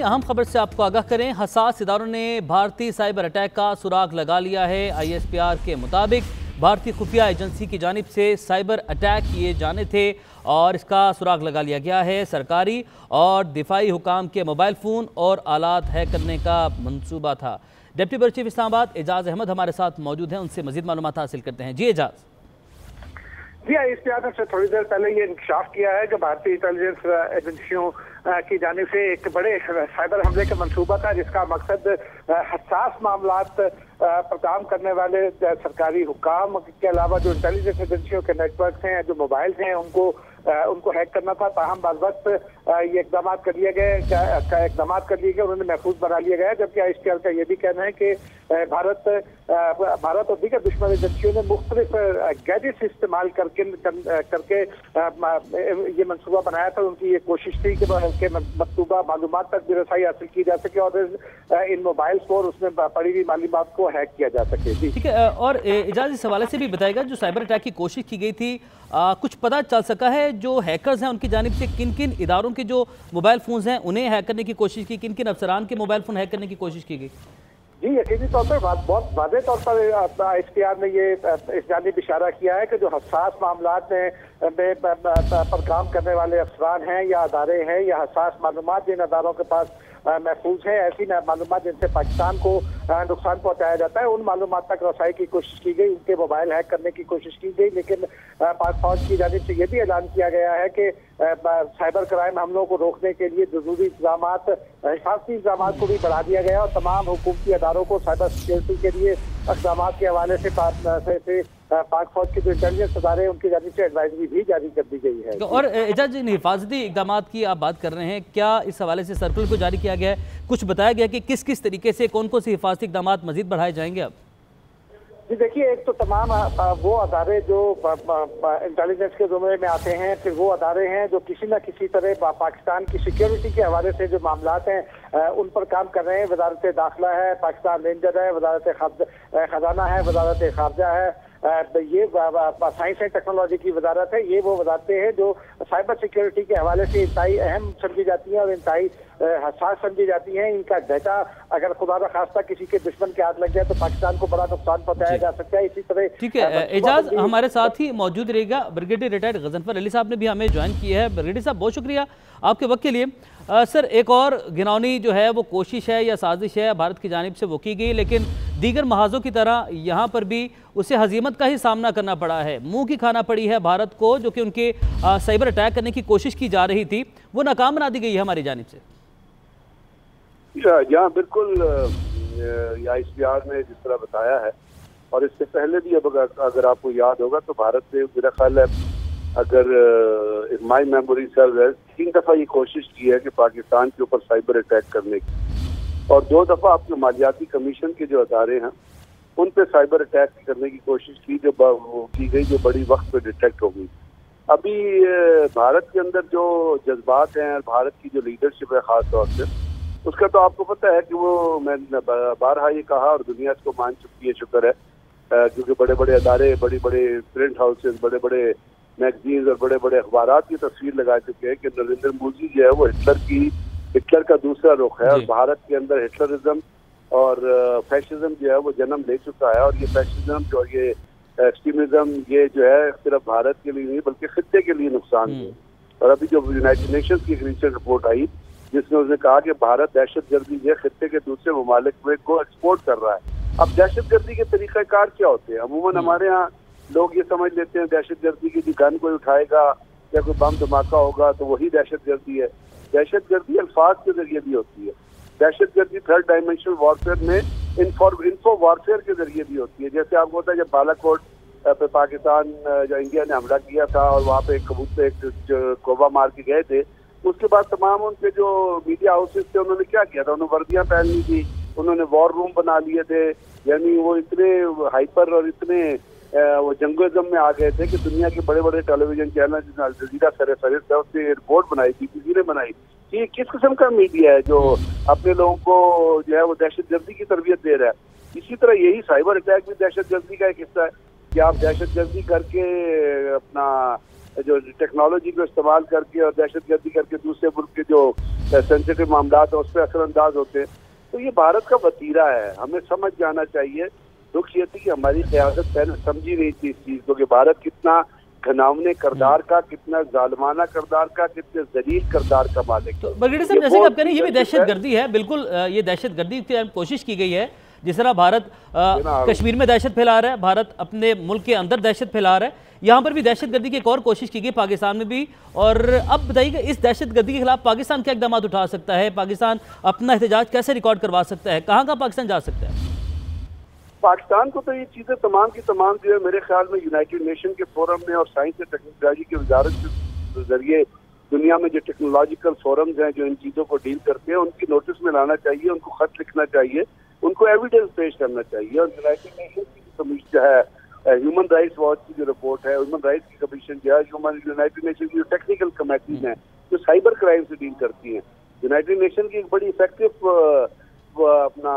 अहम खबर से आपको आगाह करें। हसास इदारों ने भारतीय साइबर अटैक का सुराग लगा लिया है। ISPR के मुताबिक भारतीय खुफिया एजेंसी की जानिब से साइबर अटैक किए जाने थे और इसका सुराग लगा लिया गया है। सरकारी और दिफाई हुकाम के मोबाइल फ़ोन और आलात हैक करने का मंसूबा था। Deputy bureau chief Islamabad Ejaz Ahmed हमारे साथ मौजूद हैं, उनसे मजीद मालूमात हासिल करते हैं। जी एजाज। जी, ISPR ने थोड़ी देर पहले ये इंकशाफ किया है कि भारतीय इंटेलिजेंस एजेंसियों की जानिब से एक बड़े साइबर हमले का मंसूबा था, जिसका मकसद हसास मामलात पर काम करने वाले सरकारी हुकाम के अलावा जो इंटेलिजेंस एजेंसियों के नेटवर्क हैं, जो मोबाइल्स हैं, उनको हैक करना था। ताहम बाद वक्त ये इकदाम कर लिए गए, उन्होंने महफूज बना लिया गया। जबकि ISPR का ये भी कहना है कि भारत और दीगर दुश्मन एजेंसियों ने मुख्तलिफ गैजेट्स इस्तेमाल करके ये मंसूबा बनाया था। उनकी ये कोशिश थी कि मकतूबा मालूमात तक भी रसाई हासिल की जा सके और इन मोबाइल और उसमें पड़ी हुई मालूमात को हैक किया जा सके। जी ठीक है। और इजाज़ इस हवाले से भी बताएगा, जो साइबर अटैक की कोशिश की गई थी, कुछ पता चल सका है जो हैकर्स हैं उनकी जानिब से किन किन इदारों के जो मोबाइल फ़ोन्स हैं उन्हें हैक करने की कोशिश की, किन किन अफसरान के मोबाइल फ़ोन हैक करने की कोशिश की गई? जी, यकीनी तौर पर बहुत वाज़ेह तौर पर ISPR ने ये इस जानिब इशारा किया है कि जो हसास मामलात पर काम करने वाले अफसरान हैं या अदारे हैं या हसास मालूमात जिन अदारों के पास महफूज है, ऐसी मालूमात जिनसे पाकिस्तान को नुकसान पहुंचाया जाता है, उन मालूमात तक रसाई की कोशिश की गई, उनके मोबाइल हैक करने की कोशिश की गई। लेकिन पाक फौज की जानिब से ये भी ऐलान किया गया है कि साइबर क्राइम हमलों को रोकने के लिए जरूरी इंतजाम, हिफाजती इंतजाम को भी बढ़ा दिया गया और तमाम हुकूमती अदारों को साइबर सिक्योरिटी के लिए इक़दाम के हवाले से पाक फौज के जो इंटेलिजेंस अदारे हैं उनकी जानिब से एडवाइजरी भी जारी कर दी गई है। और एजाज, इन हिफाजती इक़दाम की आप बात कर रहे हैं, क्या इस हवाले से सर्कुलर को जारी किया गया है? कुछ बताया गया कि किस किस तरीके से कौन कौन से हिफाजती इक़दाम मजीद बढ़ाए जाएंगे अब? जी देखिए, एक तो तमाम वो अदारे जो इंटेलिजेंस के ज़ुमरे में आते हैं, फिर वो अदारे हैं जो किसी न किसी तरह पाकिस्तान की सिक्योरिटी के हवाले से जो मामलात हैं उन पर काम कर रहे हैं। वजारत दाखिला है, पाकिस्तान रेंजर है, वजारत खजाना है, वजारत खारजा है, ये साइंस एंड टेक्नोलॉजी की वजारत है। ये वो वजारतें हैं जो साइबर सिक्योरिटी के हवाले से इंतहाई अहम समझी जाती हैं और इंतहाई हसास समझी जाती हैं। इनका डाटा अगर खुदा न खास्ता किसी के दुश्मन के हाथ लग जाए तो पाकिस्तान को बड़ा नुकसान पहुंचाया जा सकता है। इसी तरह ठीक है, एजाज हमारे साथ ही मौजूद रहेगा। ब्रिगेडियर रिटायर्ड गजनफर अली साहब ने भी हमें ज्वाइन किया है। ब्रिगेडियर साहब, बहुत शुक्रिया आपके वक्त के लिए। सर, एक और घिनौनी जो है वो कोशिश है या साजिश है भारत की जानिब से वो की गई, लेकिन दीगर महाजों की तरह यहाँ पर भी उसे हजीमत का ही सामना करना पड़ा है। मुंह की खाना पड़ी है भारत को, जो कि उनके साइबर अटैक करने की कोशिश की जा रही थी वो नाकाम बना दी गई है हमारी जानिब से। यहाँ बिल्कुल ISPR ने जिस तरह बताया है, और इससे पहले भी अब अगर आपको याद होगा तो भारत ने मेरा ख्याल है अगर माई मेमोरी सर्व है 3 दफ़ा ये कोशिश की है कि पाकिस्तान के ऊपर साइबर अटैक करने की, और 2 दफ़ा आपके मालियाती कमीशन के जो अदारे हैं उन पे साइबर अटैक करने की कोशिश की, जो की गई, जो बड़ी वक्त पे डिटेक्ट हो गई। अभी भारत के अंदर जो जज्बात हैं, भारत की जो लीडरशिप है ख़ास तौर से, उसका तो आपको पता है कि वो मैंने बारहा ये कहा और दुनिया इसको मान चुकी है, शुक्र है, क्योंकि बड़े बड़े अदारे, बड़े बड़े प्रिंट हाउसेज, बड़े बड़े मैगजीन्स और बड़े बड़े अखबारात की तस्वीर लगा चुके हैं कि नरेंद्र मोदी जो है वो हिटलर का दूसरा रुख है, और भारत के अंदर हिटलरिज्म और फैशिज्म जो है वो जन्म ले चुका है। और ये फैशिज्म और ये एक्सट्रीमिज्म ये जो है सिर्फ भारत के लिए नहीं बल्कि खित्ते के लिए नुकसान है। और अभी जो यूनाइटेड नेशंस की एक रिसर्च रिपोर्ट आई जिसमें उसने कहा कि भारत दहशतगर्दी जो खित्ते के दूसरे ममालिक में को एक्सपोर्ट कर रहा है। अब दहशतगर्दी के तरीक़ाकार क्या होते हैं? अमूमन हमारे यहाँ लोग ये समझ लेते हैं दहशतगर्दी की जो गन कोई उठाएगा या कोई बम धमाका होगा तो वही दहशतगर्दी है। दहशतगर्दी अल्फाज के जरिए भी होती है। दहशतगर्दी थर्ड डायमेंशनल वॉरफेयर में इन्फो वॉरफेयर के जरिए भी होती है। जैसे आपको पता है जब बालाकोट पे पाकिस्तान जो इंडिया ने हमला किया था और वहाँ पे एक कबूतर एक कोबा मार के गए थे, उसके बाद तमाम उनके जो मीडिया हाउसेज थे उन्होंने क्या किया था, उन्होंने वर्दियाँ पहन ली थी, उन्होंने वॉर रूम बना लिए थे। यानी वो इतने हाइपर और इतने वो जंगोज़म में आ गए थे कि दुनिया के बड़े बड़े टेलीविजन चैनल जिसमें अल जज़ीरा सर उसने रिपोर्ट बनाई थी, किसी ने बनाई कि ये किस किस्म का मीडिया है जो अपने लोगों को जो है वो दहशतगर्दी की तरबियत दे रहा है। इसी तरह यही साइबर अटैक भी दहशतगर्दी का एक हिस्सा है कि आप दहशतगर्दी करके अपना जो टेक्नोलॉजी को इस्तेमाल करके और दहशतगर्दी करके दूसरे मुल्क के जो सेंसिटिव मामला है उस पर असरअंदाज होते हैं। तो ये भारत का वतीरा है, हमें समझ जाना चाहिए। दुख ये थी कि हमारी क़यादत पहले समझी नहीं थी इस चीज़ को कि भारत कितना घनावने करदार का, कितना जालमाना करदार का, कितने जलील करदार का मालिक। तो ब्रिगेडियर साहब, जैसे कि आप कह रहे हैं ये भी दहशतगर्दी है, बिल्कुल ये दहशतगर्दी की कोशिश की गई है। जिस तरह भारत कश्मीर में दहशत फैला रहा है, भारत अपने मुल्क के अंदर दहशत फैला रहा है, यहाँ पर भी दहशतगर्दी की एक और कोशिश की गई पाकिस्तान में भी। और अब बताइएगा इस दहशतगर्दी के खिलाफ पाकिस्तान क्या इक़दाम उठा सकता है, पाकिस्तान अपना एहतजाज कैसे रिकॉर्ड करवा सकता है, कहाँ पाकिस्तान जा सकता है? पाकिस्तान को तो ये चीज़ें तमाम की तमाम जो है मेरे ख्याल में यूनाइटेड नेशन के फोरम में और साइंस एंड टेक्नोलॉजी की वजारत के जरिए दुनिया में जो टेक्नोलॉजिकल फोरम्स हैं जो इन चीज़ों को डील करते हैं उनकी नोटिस में लाना चाहिए, उनको खत लिखना चाहिए, उनको एविडेंस पेश करना चाहिए। और यूनाइटेड नेशन की कमीशन जो है, ह्यूमन राइट्स वॉच की जो रिपोर्ट है, ह्यूमन राइट्स की कमीशन जो है, यूनाइटेड नेशन की जो टेक्निकल कमेटीज हैं जो साइबर क्राइम से डील करती हैं, यूनाइटेड नेशन की एक बड़ी इफेक्टिव अपना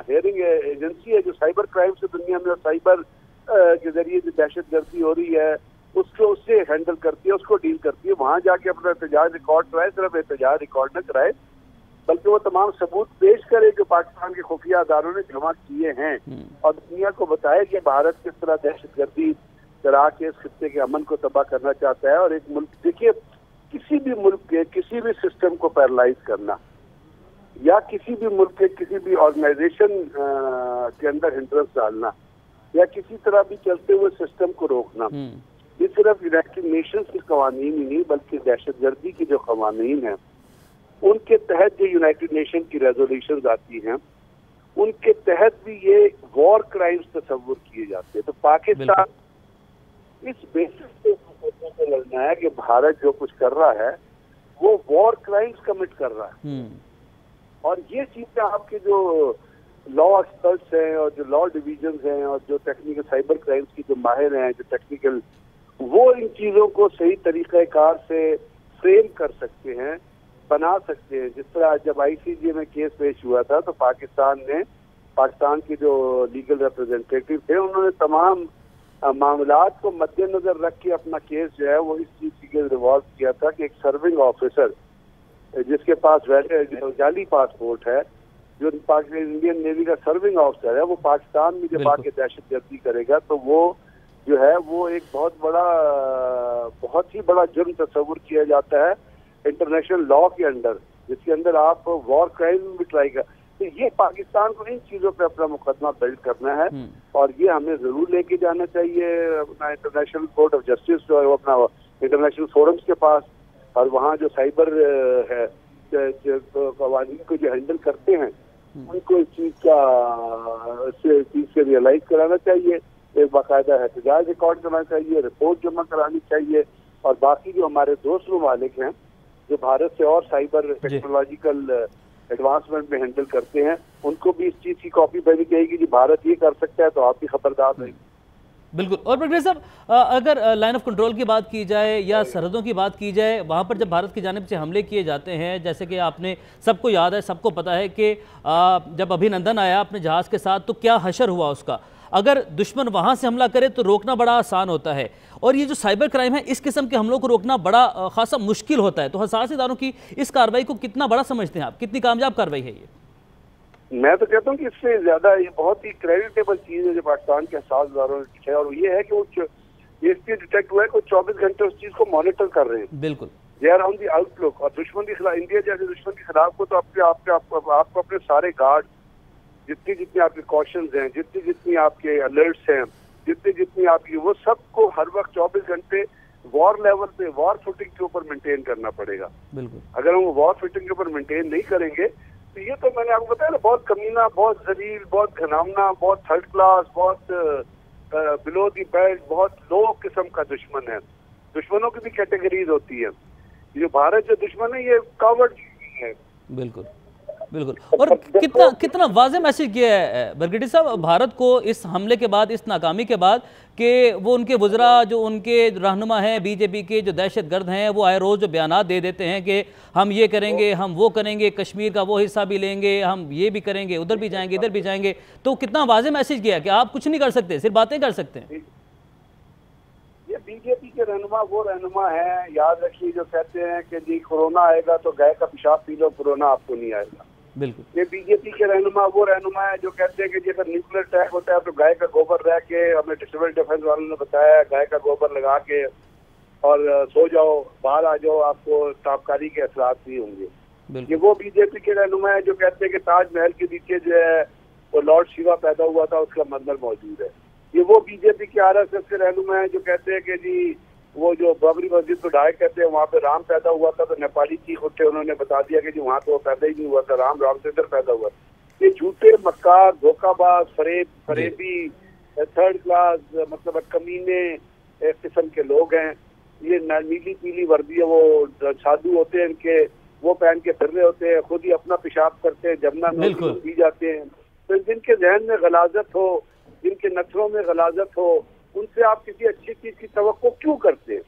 हेयरिंग एजेंसी है जो साइबर क्राइम से दुनिया में और साइबर के जरिए जो दहशतगर्दी हो रही है उसको उससे हैंडल करती है, उसको डील करती है। वहाँ जाके अपना एहतजाज रिकॉर्ड कराए, सिर्फ एहतजाज रिकॉर्ड न कराए बल्कि वो तमाम सबूत पेश करे जो पाकिस्तान के खुफिया अदारों ने जमा किए हैं और दुनिया को बताए कि भारत किस तरह दहशतगर्दी चला के इस खित्ते के अमन को तबाह करना चाहता है। और एक मुल्क, देखिए किसी भी मुल्क के किसी भी सिस्टम को पैरालाइज करना या किसी भी मुल्क के किसी भी ऑर्गेनाइजेशन के अंदर हिंड्रेंस डालना या किसी तरह भी चलते हुए सिस्टम को रोकना, ये सिर्फ यूनाइटेड नेशंस के कवानीन ही नहीं बल्कि दहशतगर्दी की जो कवानीन है उनके तहत जो यूनाइटेड नेशन की रेजोल्यूशंस आती हैं उनके तहत भी ये वॉर क्राइम्स तस्वुर किए जाते हैं। तो पाकिस्तान इस बेसिस पे लड़ना है कि भारत जो कुछ कर रहा है वो वॉर क्राइम्स कमिट कर रहा है। और ये चीजें आपके जो लॉ एक्सपर्ट्स हैं और जो लॉ डिवीजन हैं और जो टेक्निकल साइबर क्राइम्स की जो माहिर हैं जो टेक्निकल, वो इन चीजों को सही तरीक़ाकार से फ्रेम कर सकते हैं, बना सकते हैं। जिस तरह जब आईसीजे में केस पेश हुआ था तो पाकिस्तान के जो लीगल रिप्रेजेंटेटिव थे उन्होंने तमाम मामलात को मद्देनजर रख के अपना केस जो है वो इस चीज के रिवॉल्व किया था कि एक सर्विंग ऑफिसर जिसके पास जाली पासपोर्ट है, जो इंडियन नेवी का सर्विंग ऑफिसर है, वो पाकिस्तान में जब आके दहशतगर्दी करेगा तो वो जो है वो एक बहुत ही बड़ा जुर्म तस्वुर किया जाता है इंटरनेशनल लॉ के अंदर, जिसके अंदर आप वॉर क्राइम भी ट्राई कर। तो ये पाकिस्तान को इन चीजों पे अपना मुकदमा बिल्ड करना है और ये हमें जरूर लेके जाना चाहिए अपना इंटरनेशनल कोर्ट ऑफ जस्टिस जो है वो अपना इंटरनेशनल फोरम्स के पास, और वहाँ जो साइबर है कवानीन को जो हैंडल करते हैं उनको इस चीज से रियलाइज कराना चाहिए, एक बाकायदा एहतजाज रिकॉर्ड करना चाहिए, रिपोर्ट जमा करानी चाहिए। और बाकी जो हमारे दोस्त ममालिक हैं जो भारत से और साइबर टेक्नोलॉजिकल एडवांसमेंट में हैंडल करते हैं उनको भी इस चीज की कॉपी देनी चाहिए कि भारत ये कर सकता है तो आप भी खबरदार रहें। बिल्कुल। और ब्रिगेडियर साहब, अगर लाइन ऑफ कंट्रोल की बात की जाए या सरहदों की बात की जाए, वहाँ पर जब भारत की जानिब से हमले किए जाते हैं, जैसे कि आपने सबको याद है, सबको पता है कि जब अभिनंदन आया अपने जहाज़ के साथ तो क्या हशर हुआ उसका। अगर दुश्मन वहाँ से हमला करे तो रोकना बड़ा आसान होता है, और ये जो साइबर क्राइम है इस किस्म के हमलों को रोकना बड़ा खासा मुश्किल होता है। तो हसास इदारों की इस कार्रवाई को कितना बड़ा समझते हैं आप, कितनी कामयाब कार्रवाई है ये? मैं तो कहता हूँ कि इससे ज्यादा ये बहुत ही क्रेडिटेबल चीज है जो पाकिस्तान के साथ इदारों ने की है, और ये है कि वो ये डिटेक्ट हुआ है कि 24 घंटे उस चीज को मॉनिटर कर रहे हैं। बिल्कुल, they are on the outlook. और दुश्मन के खिलाफ, इंडिया जैसे दुश्मन के खिलाफ को तो आपको अपने सारे गार्ड, जितनी आपके कॉशंस हैं, जितनी आपके अलर्ट्स हैं, जितनी आपकी, वो सबको हर वक्त 24 घंटे वॉर लेवल पे, वॉर फुटिंग के ऊपर मेंटेन करना पड़ेगा। बिल्कुल। अगर हम वॉर फुटिंग के ऊपर मेंटेन नहीं करेंगे तो ये तो मैंने आपको बताया ना, बहुत कमीना, बहुत जलील, बहुत घनावना, बहुत थर्ड क्लास, बहुत बिलो दी बेल्ट, बहुत लो किस्म का दुश्मन है। दुश्मनों की भी कैटेगरीज होती है। ये भारत जो दुश्मन है ये कावर्ड है। बिल्कुल बिल्कुल। और कितना वाज़ेह मैसेज किया है ब्रिगेडियर साहब भारत को इस हमले के बाद, इस नाकामी के बाद, कि वो उनके वज़रा जो उनके रहनुमा हैं बीजेपी के, जो दहशतगर्द हैं, वो आए रोज़ जो बयानात दे देते हैं कि हम ये करेंगे, हम वो करेंगे, कश्मीर का वो हिस्सा भी लेंगे, हम ये भी करेंगे, उधर भी जाएंगे, इधर भी जाएंगे। तो कितना वाज़ेह मैसेज किया कि आप कुछ नहीं कर सकते, सिर्फ बातें कर सकते हैं। ये बीजेपी के रहनुमा वो रहनुमा हैं, याद रखिए, जो कहते हैं कि जी कोरोना आएगा तो गाय का पेशाब पी लो, कोरोना आपको नहीं आएगा। बिल्कुल। ये बीजेपी के रहनुमा वो रहनुमा है जो कहते हैं कि जी अगर न्यूक्लियर अटैक होता है तो गाय का गोबर रह के, हमें सिविल डिफेंस वालों ने बताया, गाय का गोबर लगा के और सो जाओ, बाहर आ जाओ, आपको ताबकारी के असरात नहीं होंगे। ये वो बीजेपी के रहनुमा है जो कहते हैं कि ताजमहल के नीचे जो है वो लॉर्ड शिवा पैदा हुआ था, उसका मंदिर मौजूद है। ये वो बीजेपी के आरएसएस के रहनुमा है जो कहते हैं कि जी वो जो बाबरी मस्जिद को ढाई कहते हैं वहाँ पे राम पैदा हुआ था, तो नेपाली चीख उठे, उन्होंने बता दिया कि जी वहाँ तो वो पैदा ही नहीं हुआ था, रामचंद्र पैदा हुआ। ये झूठे, मक्कार, धोखाबाज, फरेबी, थर्ड क्लास, मतलब कमीने किस्म के लोग हैं। ये नीली पीली वर्दी है, वो साधु होते हैं इनके, वो पहन के फिर रहे होते हैं, खुद ही अपना पेशाब करते हैं, जमुना में पी जाते हैं। तो जिनके जहन में गलाजत हो, जिनके नथरों में गलाजत हो, उनसे आप किसी अच्छी चीज की तवक्को क्यों करते हैं?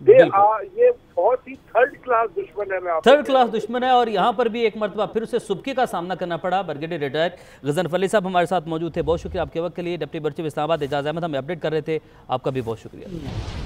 ये बहुत ही थर्ड क्लास दुश्मन है। थर्ड क्लास दुश्मन है। और यहाँ पर भी एक मरतबा फिर उसे सुबकी का सामना करना पड़ा। ब्रिगेडियर रिटायर्ड गजनफर अली साहब हमारे साथ मौजूद थे, बहुत शुक्रिया आपके वक्त के लिए। डिप्टी बर्ची इस्लामाबाद एजाज अहमद हमें अपडेट कर रहे थे, आपका भी बहुत शुक्रिया।